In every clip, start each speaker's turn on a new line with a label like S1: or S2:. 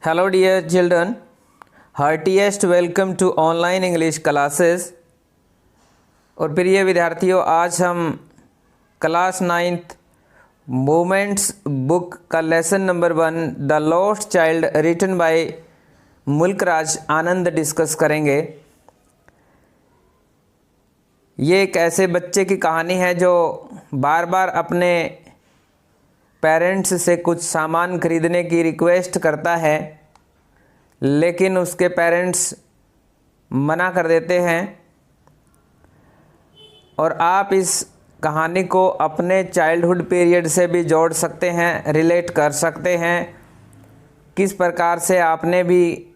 S1: Hello dear children, heartiest welcome to online English classes। और प्रिय विद्यार्थियों, आज हम क्लास 9th मोमेंट्स बुक का lesson number 1 the lost child written by Mulkraj Anand discuss करेंगे। ये एक ऐसे बच्चे की कहानी है जो बार बार अपने पेरेंट्स से कुछ सामान खरीदने की रिक्वेस्ट करता है, लेकिन उसके पेरेंट्स मना कर देते हैं। और आप इस कहानी को अपने चाइल्डहुड पीरियड से भी जोड़ सकते हैं, रिलेट कर सकते हैं। किस प्रकार से आपने भी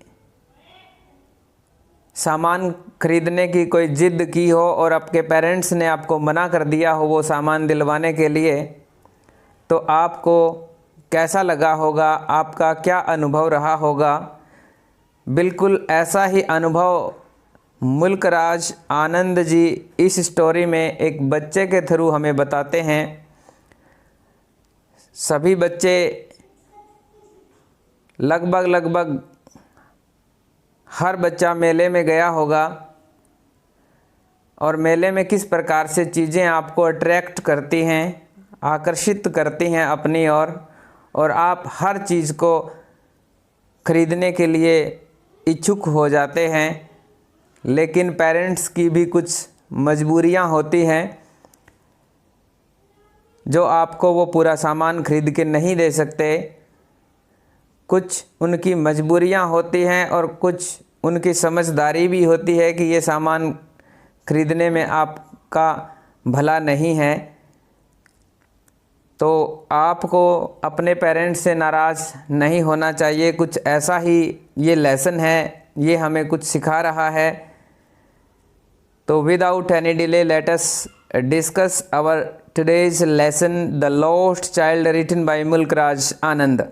S1: सामान खरीदने की कोई ज़िद की हो और आपके पेरेंट्स ने आपको मना कर दिया हो वो सामान दिलवाने के लिए, तो आपको कैसा लगा होगा, आपका क्या अनुभव रहा होगा। बिल्कुल ऐसा ही अनुभव मुल्कराज आनंद जी इस स्टोरी में एक बच्चे के थ्रू हमें बताते हैं। सभी बच्चे लगभग हर बच्चा मेले में गया होगा और मेले में किस प्रकार से चीज़ें आपको अट्रैक्ट करती हैं, आकर्षित करती हैं अपनी ओर, और आप हर चीज़ को खरीदने के लिए इच्छुक हो जाते हैं। लेकिन पेरेंट्स की भी कुछ मजबूरियां होती हैं जो आपको वो पूरा सामान खरीद के नहीं दे सकते। कुछ उनकी मजबूरियां होती हैं और कुछ उनकी समझदारी भी होती है कि ये सामान खरीदने में आपका भला नहीं है। तो आपको अपने पेरेंट्स से नाराज़ नहीं होना चाहिए। कुछ ऐसा ही ये लेसन है, ये हमें कुछ सिखा रहा है। तो without any delay let us discuss our today's lesson the lost child written by Mulkraj Anand.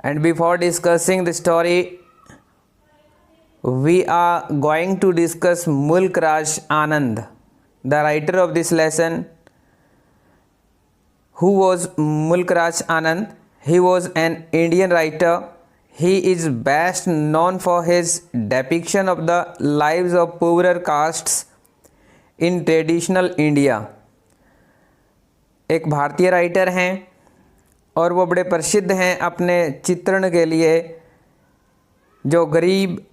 S1: And before discussing the story, we are going to discuss Mulkraj Anand, the writer of this lesson. Who was Mulkraj Anand? He was an Indian writer. He is best known for his depiction of the lives of poorer castes in traditional India. एक भारतीय writer हैं और वो बड़े प्रसिद्ध हैं अपने चित्रण के लिए, जो गरीब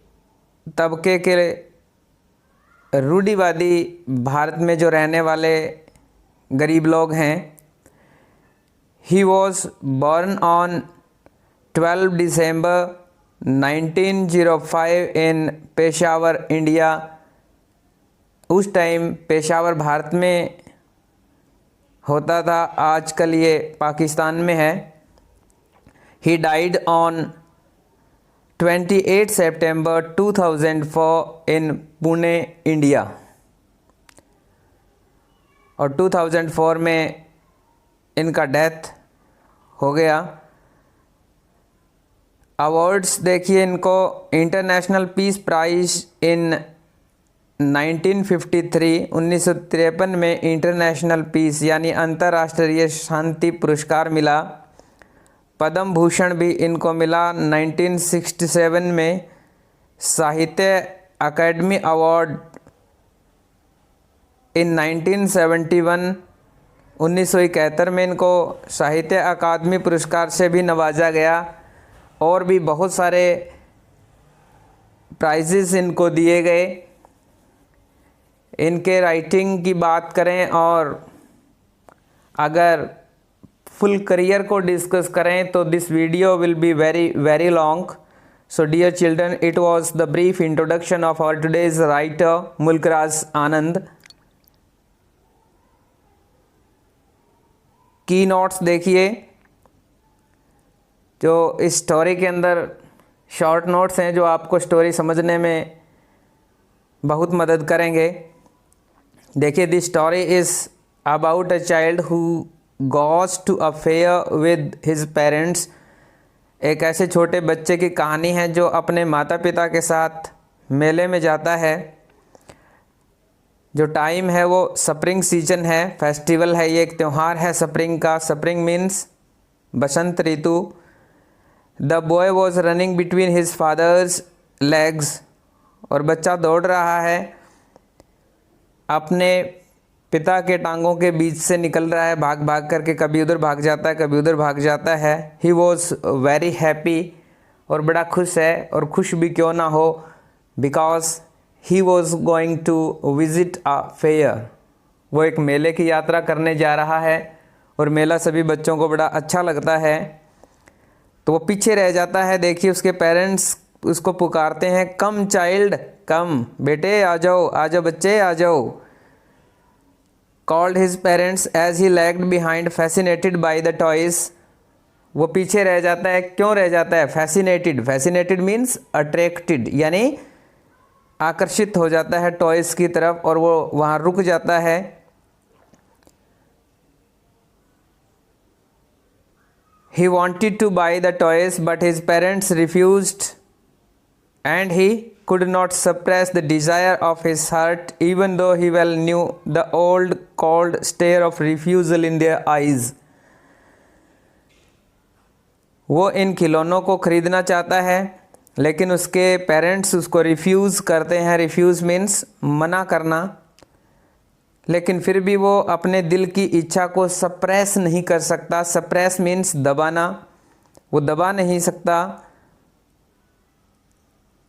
S1: तबके के रूढ़िवादी भारत में जो रहने वाले गरीब लोग हैं। He was born on 12 December 1905 in Peshawar, India. उस टाइम पेशावर भारत में होता था, आजकल ये पाकिस्तान में है। He died on 28 September 2004 in Pune, India. और 2004 में इनका डेथ हो गया। अवार्ड्स देखिए इनको, इंटरनेशनल पीस प्राइज़ इन 1953 में इंटरनेशनल पीस यानी अंतर्राष्ट्रीय शांति पुरस्कार मिला। पद्म भूषण भी इनको मिला 1967 में। साहित्य अकादमी अवार्ड इन 1971 में इनको साहित्य अकादमी पुरस्कार से भी नवाजा गया। और भी बहुत सारे प्राइजेस इनको दिए गए। इनके राइटिंग की बात करें और अगर फुल करियर को डिस्कस करें तो this video will be very long. So dear children, it was the brief introduction of our today's writer Mulkraj Anand. की नोट्स देखिए, जो इस स्टोरी के अंदर शॉर्ट नोट्स हैं जो आपको स्टोरी समझने में बहुत मदद करेंगे। देखिए, this story is about a child who goes to a fair with his parents. एक ऐसे छोटे बच्चे की कहानी है जो अपने माता पिता के साथ मेले में जाता है। जो टाइम है वो स्प्रिंग सीजन है, फेस्टिवल है, ये एक त्यौहार है स्प्रिंग का। Spring means Basant Ritu. The boy was running between his father's legs, और बच्चा दौड़ रहा है अपने पिता के टांगों के बीच से निकल रहा है, भाग भाग करके, कभी उधर भाग जाता है कभी उधर भाग जाता है। ही वॉज वेरी हैप्पी, और बड़ा खुश है, और खुश भी क्यों ना हो, because he was going to visit a fair, वो एक मेले की यात्रा करने जा रहा है, और मेला सभी बच्चों को बड़ा अच्छा लगता है। तो वो पीछे रह जाता है। देखिए उसके पेरेंट्स उसको पुकारते हैं, कम चाइल्ड कम, बेटे आ जाओ आ जाओ बच्चे आ जाओ। Called his parents as he lagged behind fascinated by the toys, वो पीछे रह जाता है। क्यों रह जाता है? फैसिनेटेड, फैसिनेटेड मीन्स अट्रैक्टेड, यानी आकर्षित हो जाता है टॉयज की तरफ, और वो वहाँ रुक जाता है। He wanted to buy the toys but his parents refused, and he could not suppress the desire of his heart even though he well knew the old cold stare of refusal in their eyes. वो इन खिलौनों को खरीदना चाहता है, लेकिन उसके parents उसको refuse करते हैं। रिफ्यूज़ मीन्स मना करना। लेकिन फिर भी वो अपने दिल की इच्छा को सप्रेस नहीं कर सकता। सप्रेस मीन्स दबाना, वो दबा नहीं सकता।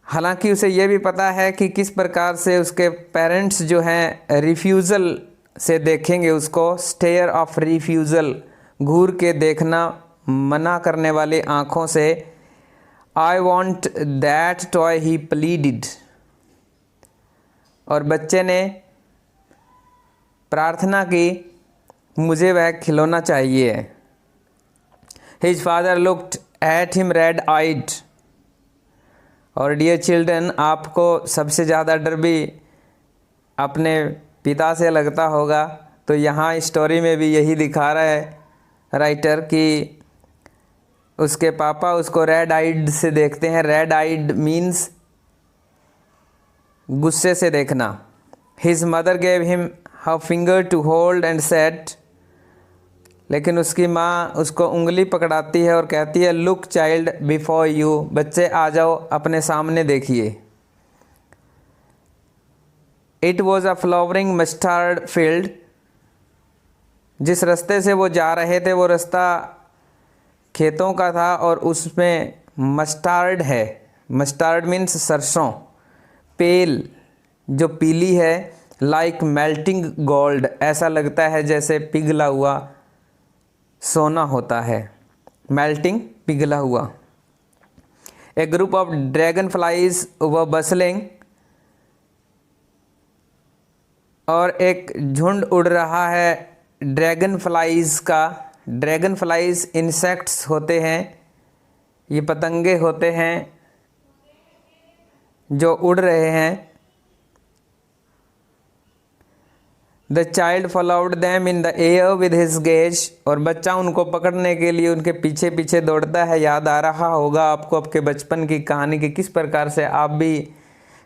S1: हालांकि उसे ये भी पता है कि किस प्रकार से उसके पेरेंट्स जो हैं रिफ्यूज़ल से देखेंगे उसको। स्टेयर ऑफ रिफ्यूज़ल, घूर के देखना, मना करने वाली आँखों से। I want that toy he pleaded, और बच्चे ने प्रार्थना की, मुझे वह खिलौना चाहिए। His father looked at him red eyed, और डियर चिल्ड्रन, आपको सबसे ज़्यादा डर भी अपने पिता से लगता होगा। तो यहाँ स्टोरी में भी यही दिखा रहा है राइटर कि उसके पापा उसको रेड आइड से देखते हैं। रेड आइड मीन्स गुस्से से देखना। His mother gave him her finger to hold and said, लेकिन उसकी माँ उसको उंगली पकड़ाती है और कहती है, लुक चाइल्ड बिफोर यू, बच्चे आ जाओ अपने सामने देखिए। It was a flowering mustard field, जिस रास्ते से वो जा रहे थे वो रास्ता खेतों का था, और उसमें मस्टर्ड है। मस्टर्ड मीन्स सरसों, पेल जो पीली है, लाइक मेल्टिंग गोल्ड, ऐसा लगता है जैसे पिघला हुआ सोना होता है। मेल्टिंग, पिघला हुआ। ए ग्रुप ऑफ ड्रैगन फ्लाइज व बसलिंग, और एक झुंड उड़ रहा है ड्रैगन फ्लाइज का। ड्रैगन फ्लाइज इंसेक्ट्स होते हैं, ये पतंगे होते हैं जो उड़ रहे हैं। The child followed them in the air with his gaze, और बच्चा उनको पकड़ने के लिए उनके पीछे पीछे दौड़ता है। याद आ रहा होगा आपको आपके बचपन की कहानी की, किस प्रकार से आप भी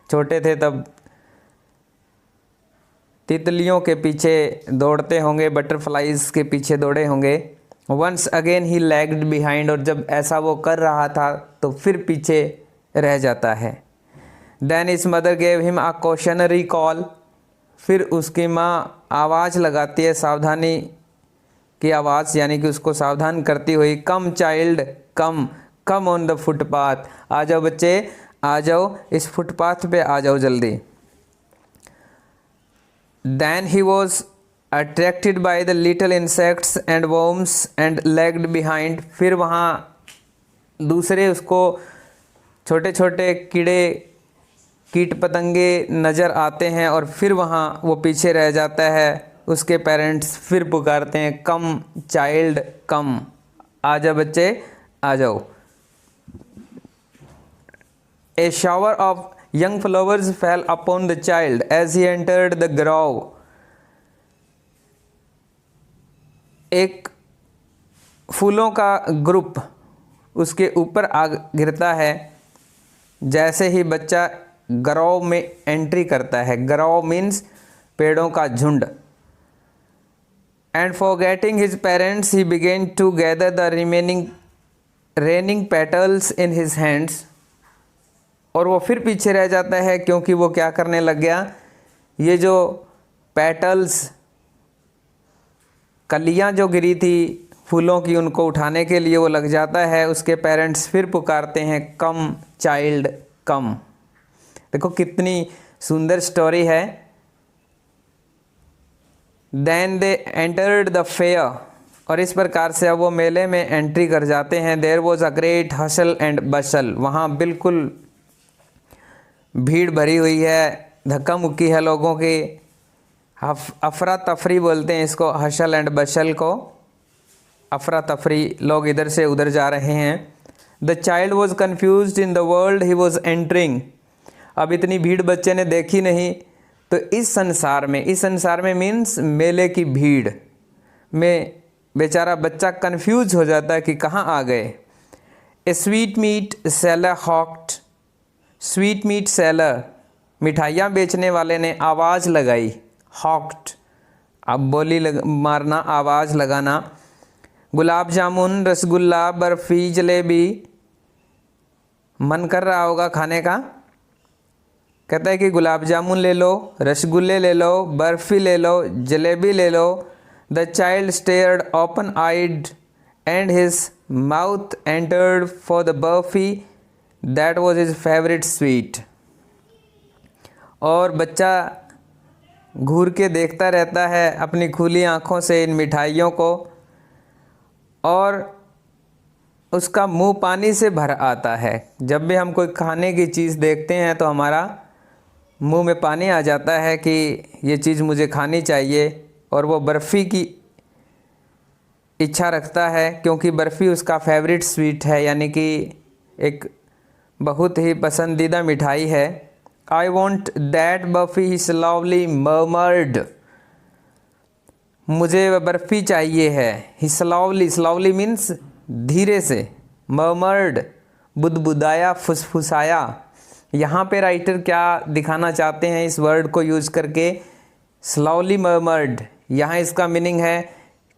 S1: छोटे थे तब तितलियों के पीछे दौड़ते होंगे, बटरफ्लाइज के पीछे दौड़े होंगे। Once again he lagged behind, और जब ऐसा वो कर रहा था तो फिर पीछे रह जाता है। Then his mother gave him a cautionary call, फिर उसकी माँ आवाज़ लगाती है, सावधानी की आवाज़, यानी कि उसको सावधान करती हुई, come child come, come on the footpath, आ जाओ बच्चे आ जाओ, इस फुटपाथ पे आ जाओ जल्दी। Then he was attracted by the little insects and worms and lagged behind, फिर वहाँ दूसरे उसको छोटे छोटे कीड़े कीट पतंगे नज़र आते हैं, और फिर वहाँ वो पीछे रह जाता है। उसके पेरेंट्स फिर पुकारते हैं, कम चाइल्ड कम, आ जाओ बच्चे आ जाओ। A shower of young flowers fell upon the child as he entered the grove, एक फूलों का ग्रुप उसके ऊपर आ गिरता है जैसे ही बच्चा ग्रोव में एंट्री करता है। ग्रोव मीन्स पेड़ों का झुंड। And forgetting his parents he began to gather the remaining raining petals in his hands, और वो फिर पीछे रह जाता है क्योंकि वो क्या करने लग गया, ये जो पेटल्स कलियां जो गिरी थी फूलों की उनको उठाने के लिए वो लग जाता है। उसके पेरेंट्स फिर पुकारते हैं कम चाइल्ड कम। देखो कितनी सुंदर स्टोरी है। Then they entered the fair, और इस प्रकार से अब वो मेले में एंट्री कर जाते हैं। There was a great hustle and bustle, वहाँ बिल्कुल भीड़ भरी हुई है, धक्का मुक्की है लोगों की, अफरा तफरी बोलते हैं इसको, हसल एंड बशल को, अफरा तफरी, लोग इधर से उधर जा रहे हैं। The child was confuse in the world he was entering, अब इतनी भीड़ बच्चे ने देखी नहीं, तो इस संसार में मीन्स मेले की भीड़ में बेचारा बच्चा कंफ्यूज हो जाता है कि कहाँ आ गए। A sweet meat seller hawked, sweet meat seller मिठाइयाँ बेचने वाले ने आवाज़ लगाई, हॉक्ड अब बोली मारना, आवाज़ लगाना। गुलाब जामुन, रसगुल्ला, बर्फ़ी, जलेबी, मन कर रहा होगा खाने का, कहता है कि गुलाब जामुन ले लो, रसगुल्ले ले लो, बर्फ़ी ले लो, जलेबी ले लो। The child stared open eyed and his mouth entered for the barfi that was his favourite sweet, और बच्चा घूर के देखता रहता है अपनी खुली आँखों से इन मिठाइयों को, और उसका मुंह पानी से भर आता है। जब भी हम कोई खाने की चीज़ देखते हैं तो हमारा मुंह में पानी आ जाता है कि ये चीज़ मुझे खानी चाहिए, और वो बर्फ़ी की इच्छा रखता है क्योंकि बर्फ़ी उसका फेवरेट स्वीट है, यानी कि एक बहुत ही पसंदीदा मिठाई है। I want that barfi he slowly murmured, मुझे वह बर्फ़ी चाहिए है। ही स्लोवली मीन्स धीरे से, मर्मर्ड बुदबुदाया, फुसफुसाया। यहाँ पे राइटर क्या दिखाना चाहते हैं इस वर्ड को यूज करके, स्लोवली मर्मर्ड, यहाँ इसका मीनिंग है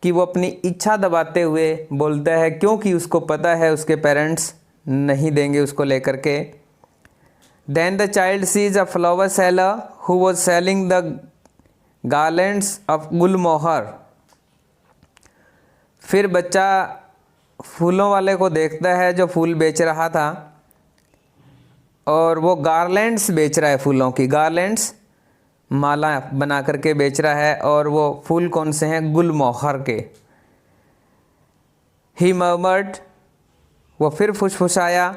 S1: कि वो अपनी इच्छा दबाते हुए बोलता है क्योंकि उसको पता है उसके पेरेंट्स नहीं देंगे उसको लेकर के। Then the child sees a flower seller who was selling the garlands of gulmohar, फिर बच्चा फूलों वाले को देखता है जो फूल बेच रहा था, और वो गार्लैंड्स बेच रहा है, फूलों की गार्लैंड्स, माला बना करके बेच रहा है, और वो फूल कौन से हैं, गुलमोहर के। ही मर्मर्ड, वो फिर फुसफुसाया,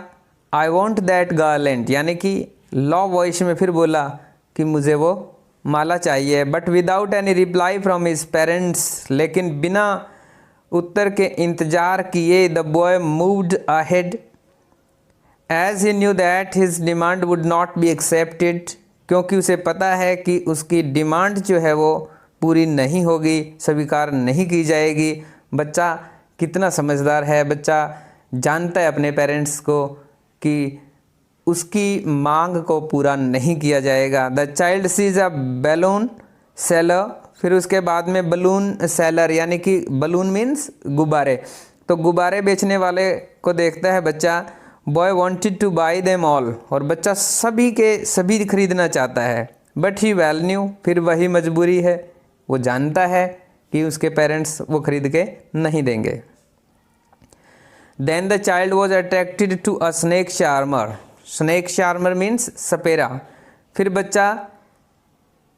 S1: आई वॉन्ट दैट गार्लैंड, यानी कि लो वॉइस में फिर बोला कि मुझे वो माला चाहिए। But without any reply from his parents, लेकिन बिना उत्तर के इंतज़ार किए the boy moved ahead as he knew that his demand would not be accepted, क्योंकि उसे पता है कि उसकी डिमांड जो है वो पूरी नहीं होगी, स्वीकार नहीं की जाएगी। बच्चा कितना समझदार है, बच्चा जानता है अपने पेरेंट्स को कि उसकी मांग को पूरा नहीं किया जाएगा। The child sees a balloon seller, फिर उसके बाद में बलून सेलर, यानी कि बलून मीन्स गुब्बारे, तो गुब्बारे बेचने वाले को देखता है बच्चा। Boy wanted two by them all, और बच्चा सभी के सभी खरीदना चाहता है। बट ही वेल न्यू, फिर वही मजबूरी है, वो जानता है कि उसके पेरेंट्स वो खरीद के नहीं देंगे। Then the child was attracted to a snake charmer, snake charmer means सपेरा, फिर बच्चा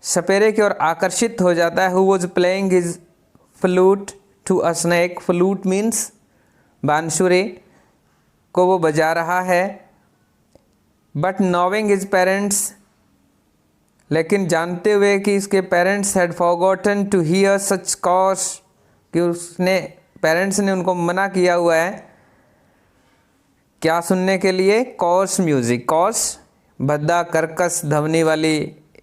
S1: सपेरे की ओर आकर्षित हो जाता है। Who was playing his flute to a snake, flute means बांसुरी को वो बजा रहा है। बट नोविंग हिज पेरेंट्स, लेकिन जानते हुए कि इसके parents had forgotten to hear such cause, कि उसने पेरेंट्स ने उनको मना किया हुआ है क्या सुनने के लिए, कॉस म्यूज़िक, कॉस भद्दा कर्कश ध्वनि वाली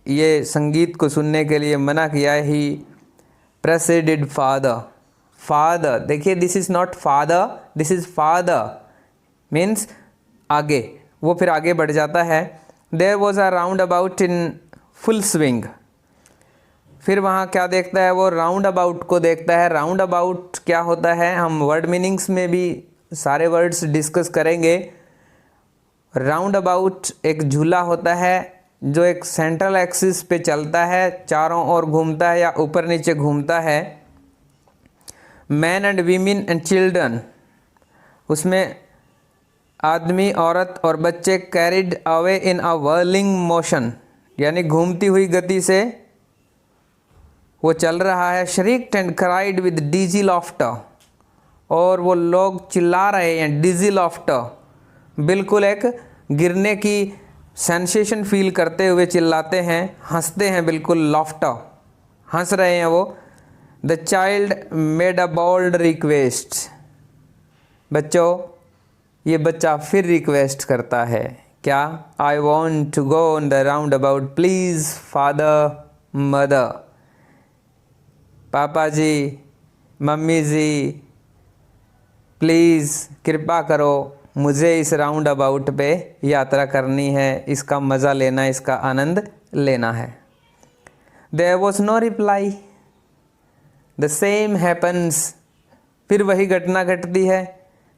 S1: ये संगीत को सुनने के लिए मना किया। ही प्रेसिडेड फादर, फादर देखिए this is not father, this is farther means आगे, वो फिर आगे बढ़ जाता है। There was a roundabout in full swing, फिर वहाँ क्या देखता है वो, राउंड अबाउट को देखता है। राउंड अबाउट क्या होता है, हम वर्ड मीनिंग्स में भी सारे वर्ड्स डिस्कस करेंगे। राउंड अबाउट एक झूला होता है जो एक सेंट्रल एक्सिस पे चलता है, चारों ओर घूमता है या ऊपर नीचे घूमता है। Man and women and children, उसमें आदमी, औरत और बच्चे carried away in a whirling motion, यानी घूमती हुई गति से वो चल रहा है। Shrieked and cried with dizzy laughter, और वो लोग चिल्ला रहे हैं, डिजी लॉफ्टर, बिल्कुल एक गिरने की सेंसेशन फील करते हुए चिल्लाते हैं, हंसते हैं, बिल्कुल लॉफ्टर, हंस रहे हैं वो। The child made a bold request, बच्चों, ये बच्चा फिर रिक्वेस्ट करता है, क्या? I want to go on the roundabout please father mother, पापा जी, मम्मी जी, प्लीज़ कृपा करो, मुझे इस राउंड अबाउट पे यात्रा करनी है, इसका मज़ा लेना, इसका आनंद लेना है। There was no reply, the same happens, फिर वही घटना घटती है,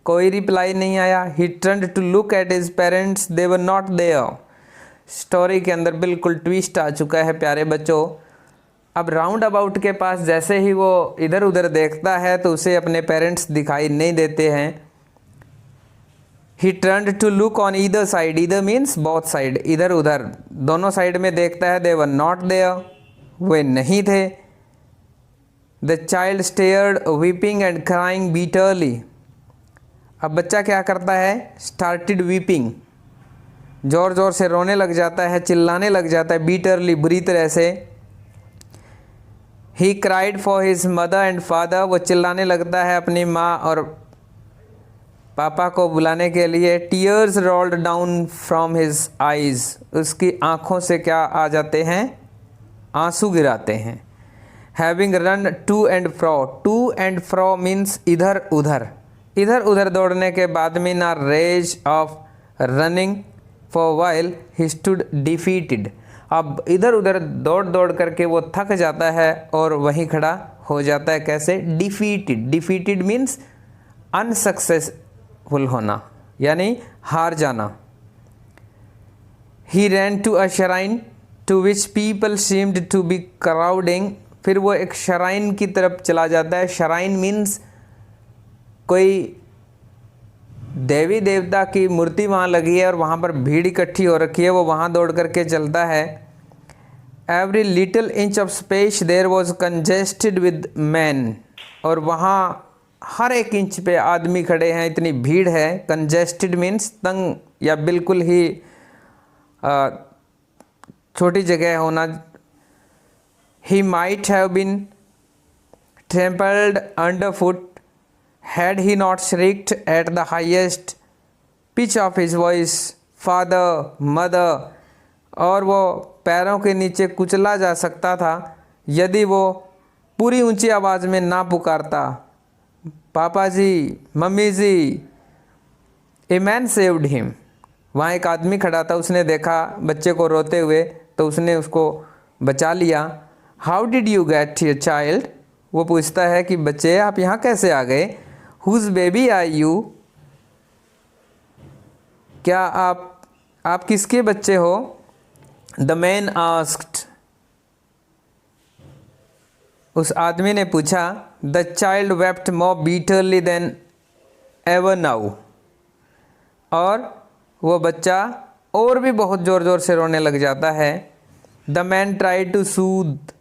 S1: कोई रिप्लाई नहीं आया। He turned to look at his parents, they were not there. Story के अंदर बिल्कुल ट्विस्ट आ चुका है प्यारे बच्चों। अब राउंड अबाउट के पास जैसे ही वो इधर उधर देखता है तो उसे अपने पेरेंट्स दिखाई नहीं देते हैं। He turned to look on either side, either means both side, इधर उधर दोनों साइड में देखता है। दे वर नॉट देयर, वे नहीं थे। The child stared weeping and crying bitterly, अब बच्चा क्या करता है? स्टार्टेड वीपिंग, ज़ोर ज़ोर से रोने लग जाता है, चिल्लाने लग जाता है, बीटरली, बुरी तरह से। He cried for his mother and father, वो चिल्लाने लगता है अपनी माँ और पापा को बुलाने के लिए। Tears rolled down from his eyes, उसकी आँखों से क्या आ जाते हैं? आंसू गिराते हैं। Having run to and fro, to and fro means इधर उधर, इधर उधर दौड़ने के बाद में ना rage of running for while he stood defeated, अब इधर उधर दौड़ दौड़ करके वो थक जाता है और वहीं खड़ा हो जाता है। कैसे? डिफीटेड, डिफीटेड मीन्स अनसक्सेसफुल होना, यानी हार जाना। He ran to a shrine to which people seemed to be crowding, फिर वो एक श्राइन की तरफ चला जाता है। श्राइन मीन्स कोई देवी देवता की मूर्ति वहाँ लगी है और वहाँ पर भीड़ इकट्ठी हो रखी है, वो वहाँ दौड़ करके चलता है। Every little inch of space there was congested with man, और वहाँ हर एक इंच पे आदमी खड़े हैं, इतनी भीड़ है। कंजेस्टेड मीन्स तंग या बिल्कुल ही छोटी जगह होना। He might have been trampled under foot had he not shrieked at the highest pitch of his voice, father, mother, और वो पैरों के नीचे कुचला जा सकता था यदि वो पूरी ऊंची आवाज़ में ना पुकारता, पापा जी, मम्मी जी। ए मैन सेव्ड हिम, वहाँ एक आदमी खड़ा था, उसने देखा बच्चे को रोते हुए तो उसने उसको बचा लिया। How did you get here child, वो पूछता है कि बच्चे आप यहाँ कैसे आ गए। हुज बेबी आर यू, क्या आप किसके बच्चे हो। द मैन आस्क्ड, उस आदमी ने पूछा। The child wept more bitterly than ever now, और वो बच्चा और भी बहुत ज़ोर ज़ोर से रोने लग जाता है। The man try to soothe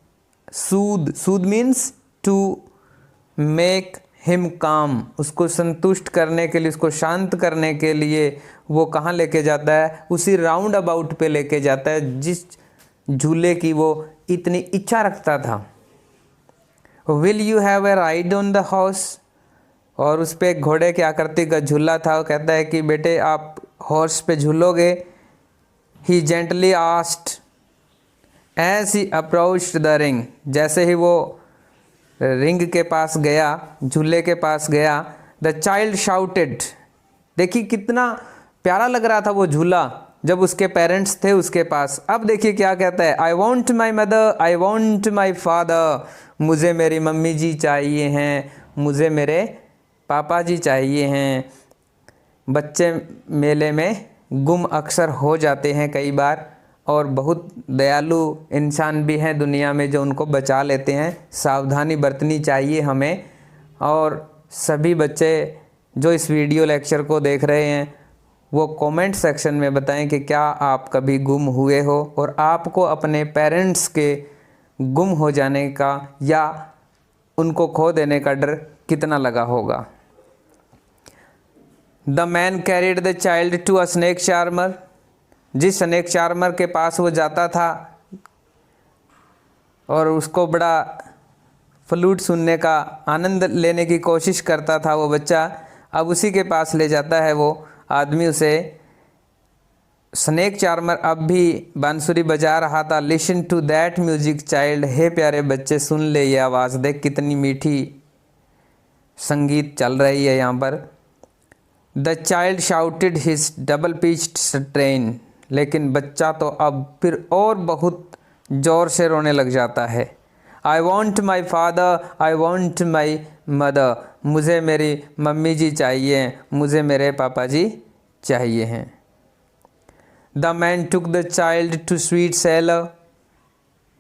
S1: means to make him calm, उसको संतुष्ट करने के लिए, उसको शांत करने के लिए वो कहाँ लेके जाता है? उसी राउंड अबाउट पे लेके जाता है जिस झूले की वो इतनी इच्छा रखता था। Will you have a ride on the horse, और उस पर घोड़े की आकृति का झूला था। वो कहता है कि बेटे आप हॉर्स पे झूलोगे। He gently asked as he approached the ring, जैसे ही वो रिंग के पास गया, झूले के पास गया। द चाइल्ड शाउटेड, देखिए कितना प्यारा लग रहा था वो झूला जब उसके पेरेंट्स थे उसके पास। अब देखिए क्या कहता है, I want my mother, I want my father, मुझे मेरी मम्मी जी चाहिए हैं, मुझे मेरे पापा जी चाहिए हैं। बच्चे मेले में गुम अक्सर हो जाते हैं कई बार, और बहुत दयालु इंसान भी हैं दुनिया में जो उनको बचा लेते हैं। सावधानी बरतनी चाहिए हमें। और सभी बच्चे जो इस वीडियो लेक्चर को देख रहे हैं वो कमेंट सेक्शन में बताएं कि क्या आप कभी गुम हुए हो और आपको अपने पेरेंट्स के गुम हो जाने का या उनको खो देने का डर कितना लगा होगा। The man carried the child to a snake charmer. जिस स्नेक चार्मर के पास वो जाता था और उसको बड़ा फ्लूट सुनने का आनंद लेने की कोशिश करता था वो बच्चा, अब उसी के पास ले जाता है वो आदमी उसे। स्नेक चार्मर अब भी बांसुरी बजा रहा था। Listen to that music child. हे प्यारे बच्चे सुन ले ये आवाज़, देख कितनी मीठी संगीत चल रही है यहाँ पर। The child shouted his double pitched strain. लेकिन बच्चा तो अब फिर और बहुत ज़ोर से रोने लग जाता है। I want my father, I want my mother. मुझे मेरी मम्मी जी चाहिए, मुझे मेरे पापा जी चाहिए हैं। The man took the child to sweet seller.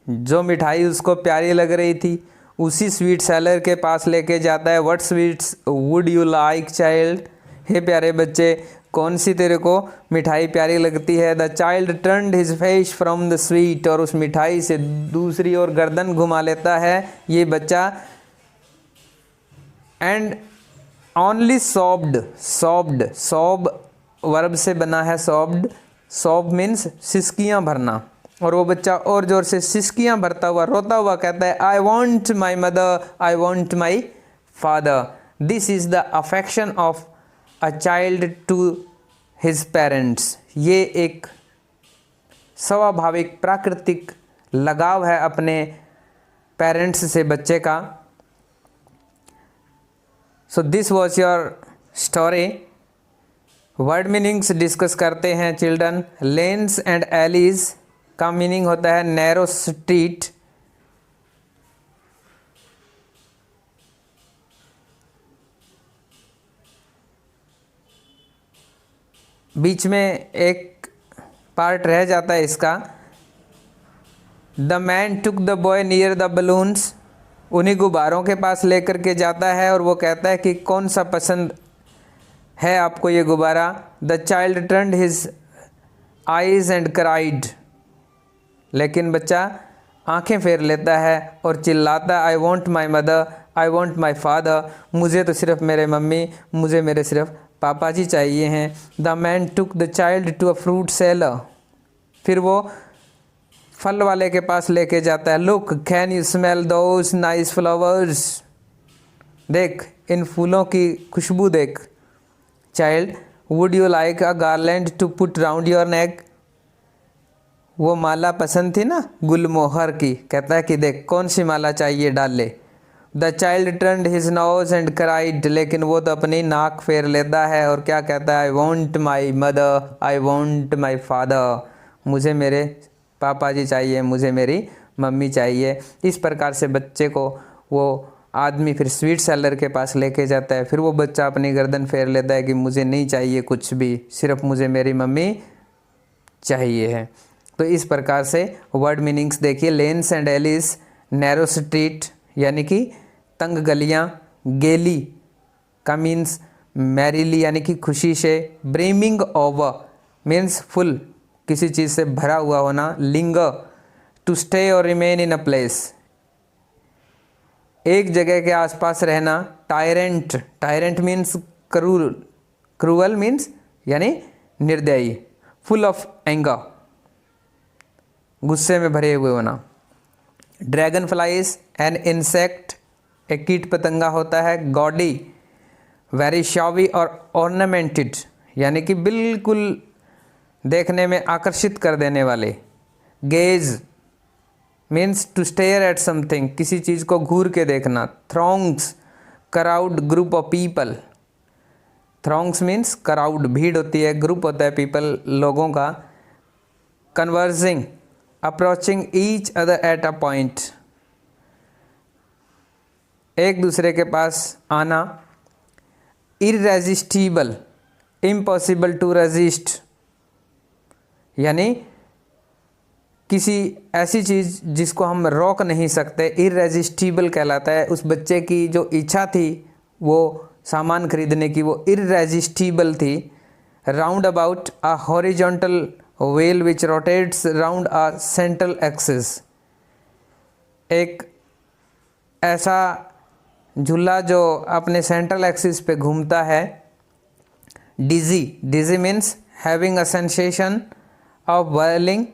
S1: जो मिठाई उसको प्यारी लग रही थी उसी स्वीट सेलर के पास लेके जाता है। What sweets would you like child. हे प्यारे बच्चे कौन सी तेरे को मिठाई प्यारी लगती है। The child turned his face from the sweet. और उस मिठाई से दूसरी ओर गर्दन घुमा लेता है ये बच्चा। And only sobbed. Sob verb से बना है सॉब्ड। सॉब मीन्स सिसकियाँ भरना। और वो बच्चा और ज़ोर से सिसकियाँ भरता हुआ रोता हुआ कहता है I want my mother, I want my father. This is the affection of a child to his parents. ये एक स्वाभाविक प्राकृतिक लगाव है अपने पेरेंट्स से बच्चे का। So this was your story. Word meanings discuss करते हैं चिल्ड्रन। लेन्स एंड एलीज का मीनिंग होता है नैरो स्ट्रीट। बीच में एक पार्ट रह जाता है इसका। The man took the boy near the balloons. उन्हीं गुब्बारों के पास लेकर के जाता है और वो कहता है कि कौन सा पसंद है आपको ये गुब्बारा। The child turned his eyes and cried. लेकिन बच्चा आंखें फेर लेता है और चिल्लाता है I want my mother, I want my father. मुझे तो सिर्फ मेरे मम्मी, मुझे मेरे सिर्फ पापा जी चाहिए हैं। The man took the child to a fruit seller. फिर वो फल वाले के पास लेके जाता है। Look can you smell those nice flowers. देख इन फूलों की खुशबू देख। Child would you like a garland to put round your neck. वो माला पसंद थी ना गुलमोहर की। कहता है कि देख कौन सी माला चाहिए डाल ले। The child turned his nose and cried. लेकिन वो तो अपनी नाक फेर लेता है और क्या कहता है I want my mother, I want my father. मुझे मेरे पापा जी चाहिए, मुझे मेरी मम्मी चाहिए। इस प्रकार से बच्चे को वो आदमी फिर स्वीट सेलर के पास लेके जाता है। फिर वो बच्चा अपनी गर्दन फेर लेता है कि मुझे नहीं चाहिए कुछ भी, सिर्फ मुझे मेरी मम्मी चाहिए है। तो इस प्रकार से वर्ड मीनिंग्स देखिए। Lanes and alleys, narrow street यानी कि तंग गलियाँ, गेली का मीन्स मैरीली यानी कि खुशी से, ब्रीमिंग ओवर मीन्स फुल किसी चीज़ से भरा हुआ होना, लिंगर टू स्टे और रिमेन इन अ प्लेस एक जगह के आसपास रहना, tyrant, tyrant means cruel, cruel means यानी निर्दयी, फुल ऑफ एंगर गुस्से में भरे हुए होना। ड्रैगन फ्लाइज एन इंसेक्ट, एक कीट पतंगा होता है। गॉडी वेरी शॉवी और ऑर्नामेंटेड यानी कि बिल्कुल देखने में आकर्षित कर देने वाले। Gaze means to stare at something, किसी चीज़ को घूर के देखना। Throngs crowd, group of people. Throngs means crowd, भीड़ होती है, ग्रुप होता है पीपल, लोगों का। Converging approaching each other at a point, एक दूसरे के पास आना। इररेजिस्टिबल इम्पॉसिबल टू रेजिस्ट, यानी किसी ऐसी चीज़ जिसको हम रोक नहीं सकते, इररेजिस्टिबल कहलाता है। उस बच्चे की जो इच्छा थी वो सामान खरीदने की, वो इररेजिस्टिबल थी। Round about a horizontal wheel which rotates round a central axis, एक ऐसा झूला जो अपने सेंट्रल एक्सिस पे घूमता है। Dizzy, dizzy means having a sensation of whirling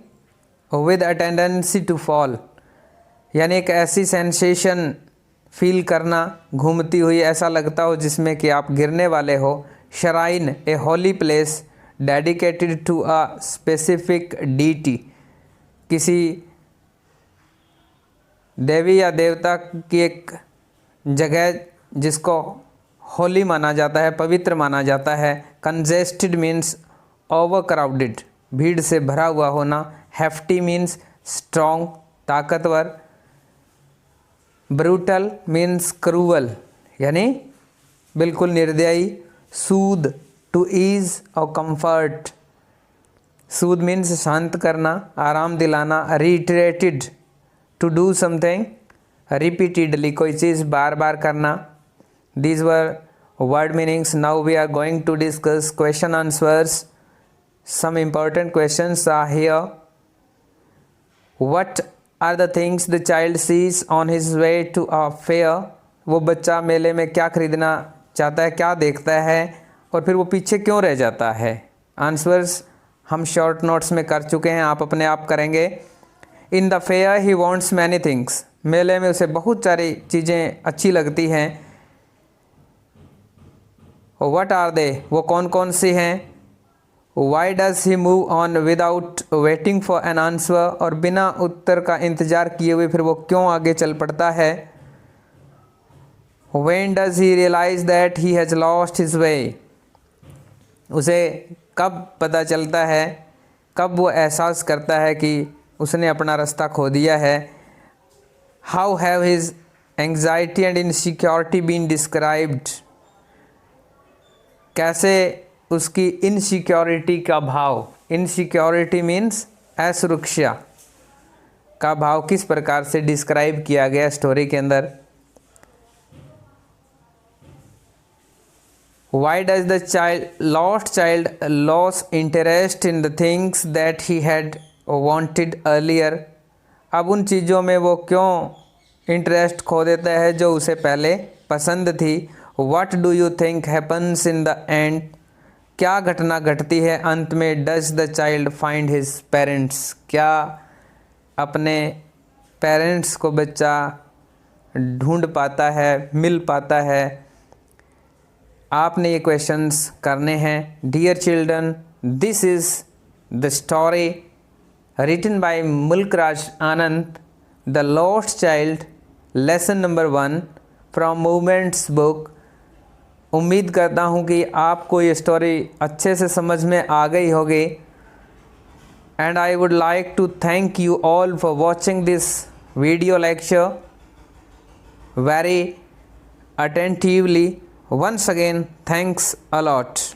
S1: with a tendency to fall, यानी एक ऐसी सेंसेशन फील करना घूमती हुई, ऐसा लगता हो जिसमें कि आप गिरने वाले हो। Shrine, a holy place dedicated to a specific deity, किसी देवी या देवता की एक जगह जिसको होली माना जाता है, पवित्र माना जाता है। कंजेस्टेड मीन्स ओवर क्राउडेड, भीड़ से भरा हुआ होना। हेफ्टी मीन्स स्ट्रॉन्ग, ताकतवर। ब्रूटल मीन्स क्रूअल, यानी बिल्कुल निर्दयी। सूद, टू ईज और कंफर्ट, सूद मीन्स शांत करना, आराम दिलाना। Reiterated, to do something repeatedly, कोई चीज़ बार बार करना। These were word meanings. Now we are going to discuss question answers. Some important questions are here. What are the things the child sees on his way to a fair? वो बच्चा मेले में क्या खरीदना चाहता है, क्या देखता है और फिर वो पीछे क्यों रह जाता है। आंसर्स हम शॉर्ट नोट्स में कर चुके हैं, आप अपने आप करेंगे। In the fair he wants many things, मेले में उसे बहुत सारी चीज़ें अच्छी लगती हैं। व्हाट आर दे, वो कौन कौन सी हैं। Why does he move on without waiting for an answer, और बिना उत्तर का इंतज़ार किए हुए फिर वो क्यों आगे चल पड़ता है। When does he realize that he has lost his way, उसे कब पता चलता है, कब वो एहसास करता है कि उसने अपना रास्ता खो दिया है। How have his anxiety and insecurity been described, कैसे उसकी इनसिक्योरिटी का भाव, इनसिक्योरिटी मीन्स असुरक्षा का भाव किस प्रकार से डिस्क्राइब किया गया स्टोरी के अंदर। Why does the lost child loss interest in the things that he had wanted earlier, अब उन चीज़ों में वो क्यों इंटरेस्ट खो देता है जो उसे पहले पसंद थी। What do you think happens in the end, क्या घटना घटती है अंत में। Does the child find his parents, क्या अपने पेरेंट्स को बच्चा ढूंढ पाता है, मिल पाता है। आपने ये क्वेश्चंस करने हैं। Dear children, this is the story written by Mulkraj Anand, the lost child, lesson number 1 from movements book. उम्मीद करता हूँ कि आपको ये स्टोरी अच्छे से समझ में आ गई होगी। And I would like to thank you all for watching this video lecture very attentively. Once again, thanks a lot.